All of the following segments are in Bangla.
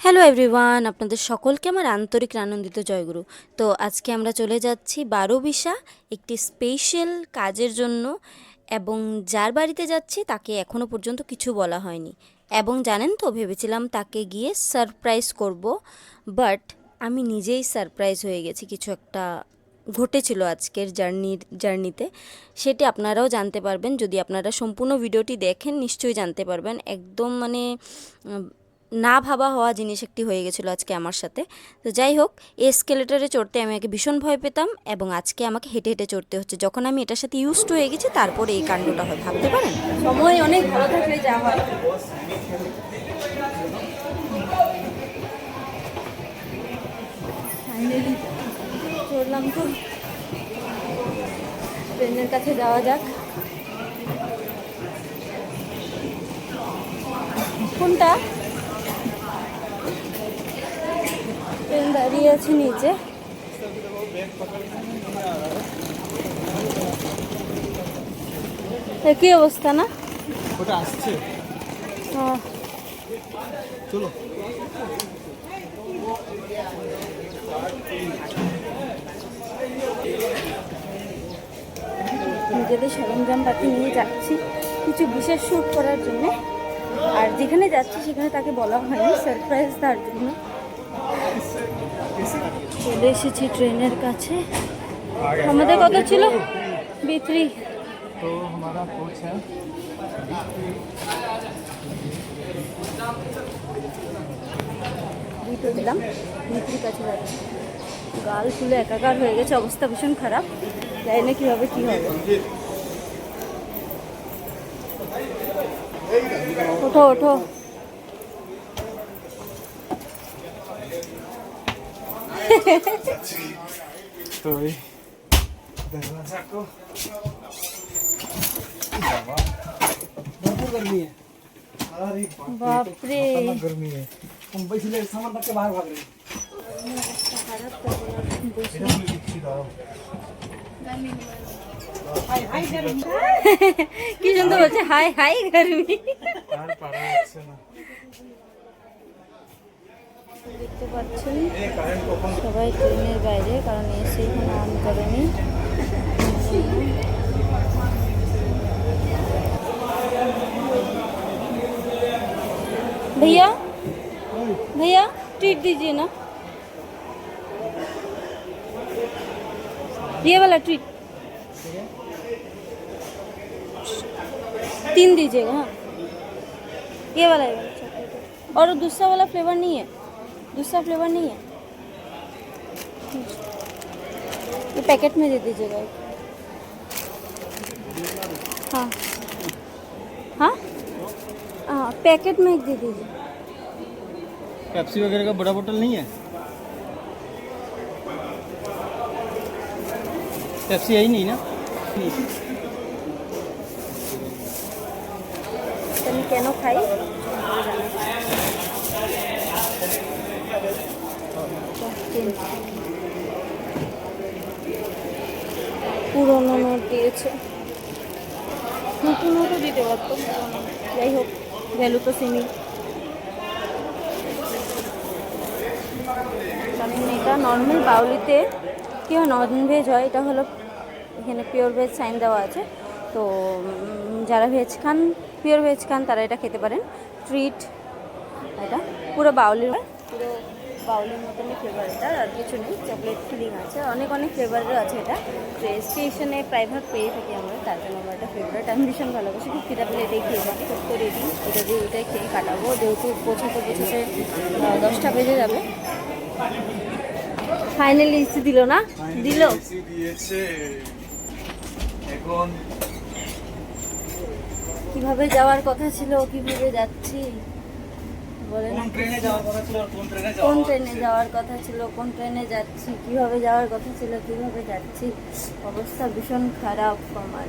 হ্যালো এভরিওয়ান, আপনাদের সকলকে আমার আন্তরিক আনন্দিত জয়গুরু। তো আজকে আমরা চলে যাচ্ছি বারোবিশা একটি স্পেশাল কাজের জন্য, এবং যার বাড়িতে যাচ্ছি তাকে এখনও পর্যন্ত কিছু বলা হয়নি। এবং জানেন তো, ভেবেছিলাম তাকে গিয়ে সারপ্রাইজ করব, বাট আমি নিজেই সারপ্রাইজ হয়ে গেছি। কিছু একটা ঘটেছিল আজকের জার্নিতে, সেটি আপনারাও জানতে পারবেন। যদি আপনারা সম্পূর্ণ ভিডিওটি দেখেন নিশ্চয়ই জানতে পারবেন। একদম মানে না ভাবা হওয়া জিনিস একটি হয়ে গেছিলো আজকে আমার সাথে। তো যাই হোক, এসকেলেটারে চড়তে আমি আগে ভীষণ ভয় পেতাম, এবং আজকে আমাকে হেঁটে হেঁটে চড়তে হচ্ছে। যখন আমি এটার সাথে ইউজড হয়ে গেছি তারপরে এই কাণ্ডটা হয়, ভাবতে পারেন। সময় অনেক ভালো থাকলে যা হয়। ফাইনালি চড়লাম, তো ট্রেনের কাছে যাওয়া যাক। কোনটা? ট্রেন দাঁড়িয়ে আছে নিচে। কি অবস্থা না? ওটা আসছে, চলো। নিজেদের সরঞ্জামপাতি নিয়ে যাচ্ছি কিছু বিশেষ শ্যুট করার জন্য। আর যেখানে যাচ্ছি সেখানে তাকে বলা হয়নি, সারপ্রাইজ তার জন্য। চলে এসেছি ট্রেনের কাছে। আমাদের কত ছিল? B3। তো हमारा कोच है B2 দিলাম, B3 কাছে যাচ্ছি। গাল ফুলে একাকার হয়ে গেছে, অবস্থা ভীষণ খারাপ। জানি না কীভাবে কী হবে। ওঠো ওঠো। तो दरवाजा को बहुत गर्मी है। अरे बाप रे, गर्मी है। मुंबई से सामान रख के बाहर भाग रहे हैं। কি সুন্দর বলছে, হাই হাই গরমি। দেখতে পাচ্ছেন সবাই ট্রেনের বাইরে, কারণ এসে এখন অন করেনি। भैया भैया ट्रीट दीजिए ना, ये वाला ट्रीट 3 दीजिएगा। हाँ, ये वाला चॉकलेट। और दूसरा वाला फ्लेवर नहीं है? दूसरा फ्लेवर नहीं है? ये पैकेट में दे दीजिएगा। हाँ हाँ हाँ, पैकेट में एक दे दीजिए। पेप्सी वगैरह का बड़ा बोतल नहीं है? पेप्सी है ही नहीं ना? আমি কেন খাই? পুরোনো নোট দিয়েছে, নতুন নোটও দিতে পারতো। যাই হোক, ভ্যালু তো সেমই। কারণ এটা নর্মাল বাউলিতে কী হয়, নন ভেজ হয়। এটা হলো এখানে পিওর ভেজ সাইন দেওয়া আছে। তো যারা ভেজ খান, পিওর ভেজ খান, তারা এটা খেতে পারেন। ট্রিট এটা পুরো বাউলির, পুরো বাউলির মতনই ফ্লেভার। এটা আর কিছু নেই, চকলেট ফিলিং আছে, অনেক অনেক ফ্লেভারেরও আছে। এটা স্টেশনে প্রায় ভাগ পেয়ে থাকি আমরা, তার জন্য আমার এটা ফেভারিট। আমি ভীষণ ভালোবাসি, খুব খিদা পেলে এটাই খেয়ে থাকি। খুব তো রেডি, এটা দিয়ে ওটাই খেয়ে কাটাবো, যেহেতু পৌঁছাতে পৌঁছাতে 10টা বেজে যাবে। ফাইনালি এসি দিল না? দিল। এখন কিভাবে যাওয়ার কথা ছিল, কিভাবে যাচ্ছি বলে না? কোন ট্রেনে যাওয়ার কথা ছিল আর কোন ট্রেনে কোন ট্রেনে যাওয়ার কথা ছিল, কোন ট্রেনে যাচ্ছি, কিভাবে যাওয়ার কথা ছিল, কিভাবে যাচ্ছি। অবস্থা ভীষণ খারাপ আমার।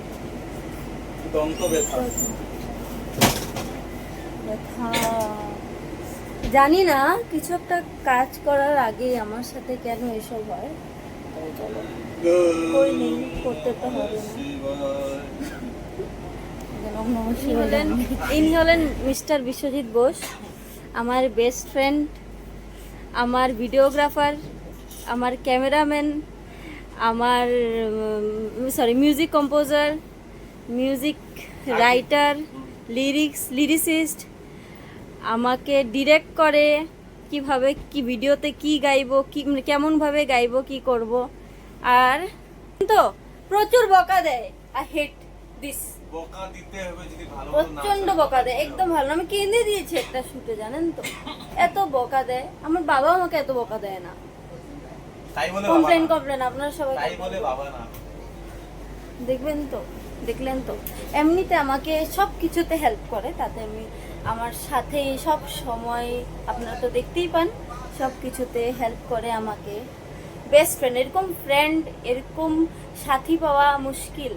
দন্ত ব্যথা। ব্যথা। জানি না, কিছু একটা কাজ করার আগে আমার সাথে কেন এসব হয়। চলো, কই নেই, করতে তো হবে না। ইনি হলেন মিস্টার বিশ্বজিৎ বোস, আমার বেস্ট ফ্রেন্ড আমার ভিডিওগ্রাফার, আমার ক্যামেরাম্যান, আমার music composer, music writer, lyricist, আমাকে ডিরেক্ট করে কিভাবে কি ভিডিওতে কি গাইবো, কি কেমনভাবে গাইবো, কি করব। আর তো প্রচুর বকা দেয়। I hate this. বকা দিতে হবে যদি ভালো প্রচন্ড বকা দেয়, একদম ভালো না। আমি কেঁদে দিয়েছি একটা শুটে, জানেন তো, এত বকা দেয়। আমার বাবা আমাকে এত বকা দেয় না। তাই বলে কমপ্লেন আপনারা সবাই তাই বলে বাবা না। দেখবেন তো, দেখলেন তো, এমনিতে আমাকে সব কিছুতে হেল্প করে, তাতে আমি আমার সাথে সব সময়, আপনারা তো দেখতেই পান, সব কিছুতে হেল্প করে আমাকে। বেস্ট ফ্রেন্ড, এরকম ফ্রেন্ড, এরকম সাথী পাওয়া মুশকিল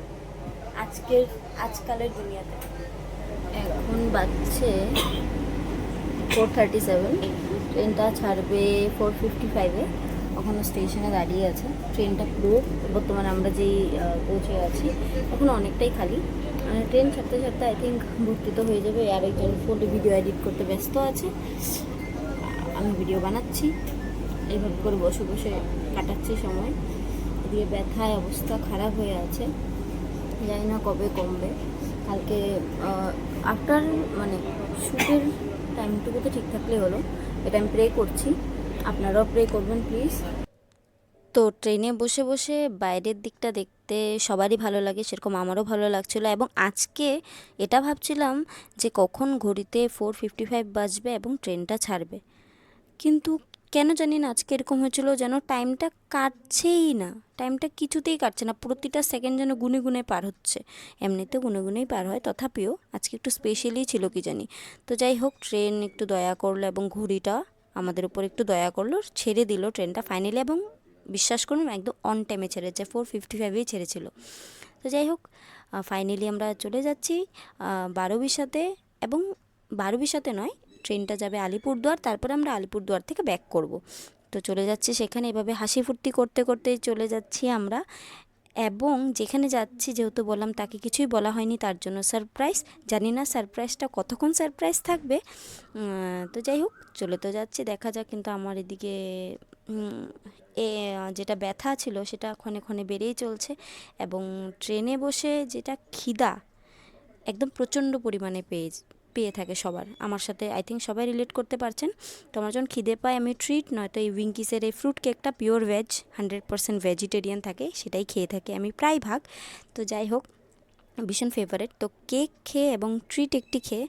আজকালের দুনিয়াতে। এখন বাজছে 4:37, ট্রেনটা ছাড়বে 4:55-এ। এখনও স্টেশনে দাঁড়িয়ে আছে। ট্রেনটা পুরো, বর্তমানে আমরা যেই পৌঁছে আছি এখন অনেকটাই খালি। ট্রেন ছাড়তে ছাড়তে আই থিঙ্ক ভর্তি তো হয়ে যাবে। আর একজন ফোনে ভিডিও এডিট করতে ব্যস্ত আছে, আমি ভিডিও বানাচ্ছি, এইভাবে করে বসে বসে কাটাচ্ছি সময়। এদিকে ব্যথায় অবস্থা খারাপ হয়ে আছে, জানি না কবে কমবে। কালকে আফটার মানে শ্যুটের টাইমটুকু তো ঠিক থাকলে হলো, এটা আমি প্রে করছি, আপনারাও প্রে করবেন প্লিজ। তো ট্রেনে বসে বসে বাইরের দিকটা দেখতে সবারই ভালো লাগে, সেরকম আমারও ভালো লাগছিলো। এবং আজকে এটা ভাবছিলাম যে কখন ঘড়িতে 4:55 বাজবে এবং ট্রেনটা ছাড়বে, কিন্তু কেন জানি না আজকে এরকম হয়েছিল, যেন টাইমটা কাটছেই না, টাইমটা কিছুতেই কাটছে না, প্রতিটা সেকেন্ড যেন গুনে গুনে পার হচ্ছে। এমনিতে গুনে গুনেই পার হয়, তথাপিও আজকে একটু স্পেশালি ছিল কি জানি। তো যাই হোক, ট্রেন একটু দয়া করলো এবং ঘড়িটা আমাদের উপর একটু দয়া করলো, ছেড়ে দিল ট্রেনটা ফাইনালি। এবং বিশ্বাস করুন একদম অন টাইমে ছেড়েছে, 4:55-এই ছেড়েছিল। তো যাই হোক, ফাইনালি আমরা চলে যাচ্ছি 12:20-তে। এবং 12:20-তে নয়, ট্রেনটা যাবে আলিপুরদুয়ার, তারপরে আমরা আলিপুরদুয়ার থেকে ব্যাক করব। তো চলে যাচ্ছি সেখানে, এভাবে হাসি ফুর্তি করতে করতেই চলে যাচ্ছি আমরা। এবং যেখানে যাচ্ছি, যেহেতু বললাম তাকে কিছুই বলা হয়নি, তার জন্য সারপ্রাইজ। জানি না সারপ্রাইজটা কতক্ষণ সারপ্রাইজ থাকবে। তো যাই হোক, চলে তো যাচ্ছি, দেখা যাক। কিন্তু আমার এদিকে যেটা ব্যথা ছিল সেটা ক্ষণে ক্ষণে বেড়েই চলছে। এবং ট্রেনে বসে যেটা খিদা একদম প্রচণ্ড পরিমাণে পেয়ে থাকে সবার, আমার সাথে আই থিঙ্ক সবাই রিলেট করতে পারছেন। তো আমার যখন খিদে পায়, আমি ট্রিট নয়তো এই উইঙ্কিসের এই ফ্রুট কেকটা, পিওর ভেজ, 100% ভেজিটেরিয়ান থাকে, সেটাই খেয়ে থাকি আমি প্রায় ভাগ। তো যাই হোক, ভীষণ ফেভারেট। তো কেক খেয়ে এবং ট্রিট একটি খেয়ে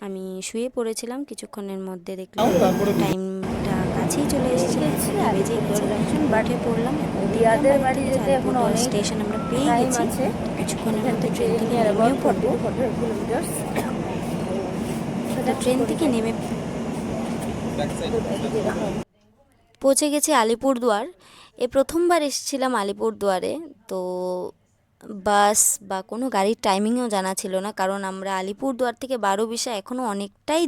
আমি শুয়ে পড়েছিলাম। কিছুক্ষণের মধ্যে দেখলাম টাইমটা কাছেই চলে এসেছে, বেজে গেছে, উঠে পড়লাম। দিয়াদের বাড়ি যেতে এখন অনেক স্টেশন আমরা পেয়ে গেছি, কিছুক্ষণের মধ্যে ট্রেন থেকে নেমেও পড়বো। ট্রেন থেকে নেমে পৌঁছে গেছি আলিপুরদুয়ার। প্রথমবার এসেছিলাম আলিপুরদুয়ারে। তো বাস বা কোনো গাড়ির টাইমিংও জানা ছিল না, কারণ আমরা আলিপুরদুয়ার থেকে 12:20 এখনও অনেকটাই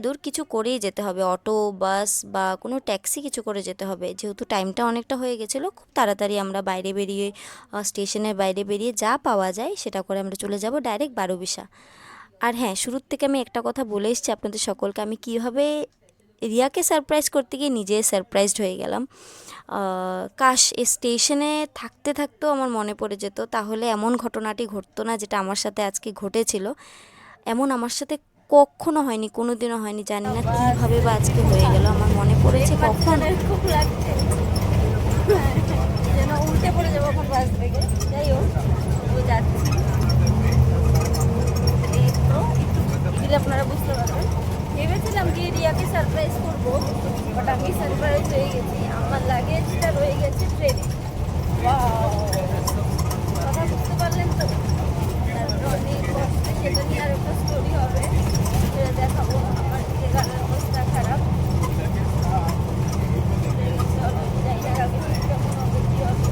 দূর, কিছু করেই যেতে হবে, অটো, বাস বা কোনো ট্যাক্সি কিছু করে যেতে হবে। যেহেতু টাইমটা অনেকটা হয়ে গেছিলো, খুব তাড়াতাড়ি আমরা স্টেশনের বাইরে বেরিয়ে যা পাওয়া যায় সেটা করে আমরা চলে যাব ডাইরেক্ট 12:20। আর হ্যাঁ, শুরুর থেকে আমি একটা কথা বলে এসেছি আপনাদের সকলকে, আমি কীভাবে রিয়াকে সারপ্রাইজ করতে গিয়ে নিজে সারপ্রাইজড হয়ে গেলাম। কাশ এই স্টেশনে থাকতে থাকতেও আমার মনে পড়ে যেত, তাহলে এমন ঘটনাটি ঘটতো না যেটা আমার সাথে আজকে ঘটেছিল। এমন আমার সাথে কখনো হয়নি, কোনো দিনও হয়নি, জানি না কীভাবে বা আজকে হয়ে গেল। আমার মনে পড়েছে কখন খুব লাগছে যেন উল্টে পড়ে যাবো এখন বাস থেকে। যাই হোক, যাচ্ছি, আপনারা বুঝতে পারবেন। ভেবেছিলাম যে রিয়াকে সারপ্রাইজ করবো, বাট আমি সারপ্রাইজ হয়ে গেছি, আমার লাগেজটা রয়ে গেছে ট্রেনে। কথা বুঝতে পারলেন তো? তারপর অনেক কষ্টে সেটা নিয়ে আর একটা স্টোরি হবে, সেটা দেখাবো। আমার দিকে গানের অবস্থা খারাপ, যাই না আগে কেমন হবে, কী হবে।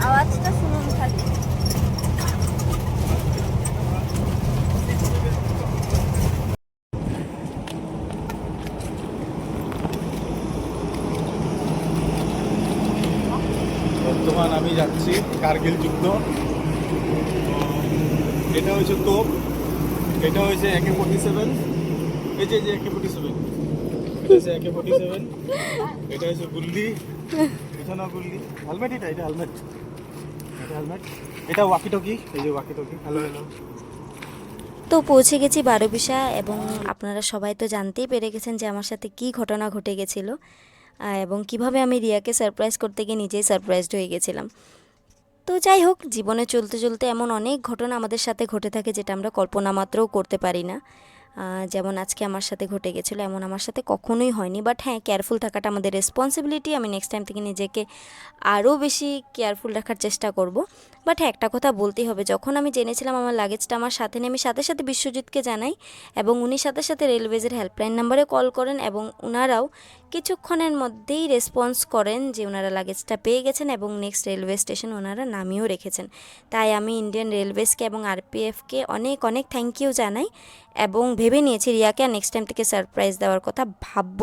আওয়াজটা শুনুন খালি। বর্তমান আমি যাচ্ছি কার্গিল যুদ্ধ। এটা হচ্ছে তোপ, এটা হয়েছে AK-47, এই যে AK-47, এটা হচ্ছে AK-47, এটা হচ্ছে গুল্লি, পিছনে গুল্লি, হেলমেট, এটা হেলমেট, এটা ওয়াকিটকি, এই যে ওয়াকিটকি। হ্যালো। তো পৌঁছে গেছি বারোবিশা এবং আপনারা সবাই তো জানতেই পেরে গেছেন যে আমার সাথে কী ঘটনা ঘটে গেছিলো এবং কিভাবে আমি রিয়াকে সারপ্রাইজ করতে গিয়ে নিজেই সারপ্রাইজড হয়ে গেছিলাম। তো যাই হোক, জীবনে চলতে চলতে এমন অনেক ঘটনা আমাদের সাথে ঘটে থাকে যেটা আমরা কল্পনা মাত্রও করতে পারি না। যেমন আজকে আমার সাথে ঘটে গেছিলো, এমন আমার সাথে কখনোই হয়নি। বাট হ্যাঁ, কেয়ারফুল থাকাটা আমাদের রেসপন্সিবিলিটি। আমি নেক্সট টাইম থেকে নিজেকে আরও বেশি কেয়ারফুল রাখার চেষ্টা করব। বাট হ্যাঁ, একটা কথা বলতেই হবে, যখন আমি জেনেছিলাম আমার লাগেজটা আমার সাথে নেই, আমি সাথে সাথে বিশ্বজিৎকে জানাই এবং উনি সাথে সাথে রেলওয়েজের হেল্পলাইন নাম্বারে কল করেন এবং ওনারাও কিছুক্ষণের মধ্যেই রেসপন্স করেন যে ওনারা লাগেজটা পেয়ে গেছেন এবং নেক্সট রেলওয়ে স্টেশন ওনারা নামিয়েও রেখেছেন। তাই আমি ইন্ডিয়ান রেলওয়েজকে এবং আরপিএফকে অনেক অনেক থ্যাংক ইউ জানাই এবং ভেবে নিয়েছি রিয়াকে নেক্সট টাইম থেকে সারপ্রাইজ দেওয়ার কথা ভাববো।